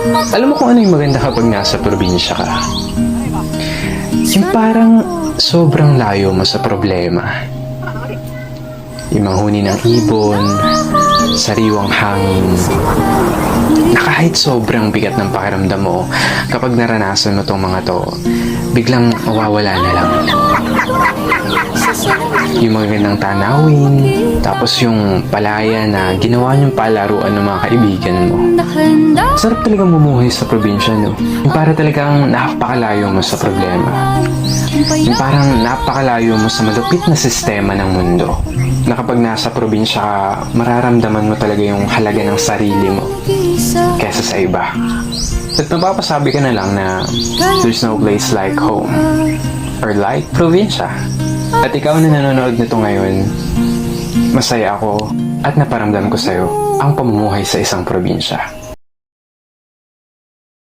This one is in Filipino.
Alam mo kung ano yung maganda kapag nasa probinsya ka? Yung parang sobrang layo mo sa problema. Yung manghuni ng ibon, sariwang hangin, na kahit sobrang bigat ng pakiramdam mo, kapag naranasan mo tong mga to, biglang mawawala na lang. Yung magandang tanawin, tapos yung palaya na ginawa niyong palaruan ng mga kaibigan mo. Sarap talagang bumuhay sa probinsya, no? Yung para talagang napakalayo mo sa problema. Yung parang napakalayo mo sa malupit na sistema ng mundo. Na kapag nasa probinsya ka, mararamdaman mo talaga yung halaga ng sarili mo kesa sa iba. At mapapasabi ka na lang na there's no place like home or like probinsya. At ikaw na nanonood nito ngayon, masaya ako at naparamdam ko sa'yo ang pamumuhay sa isang probinsya.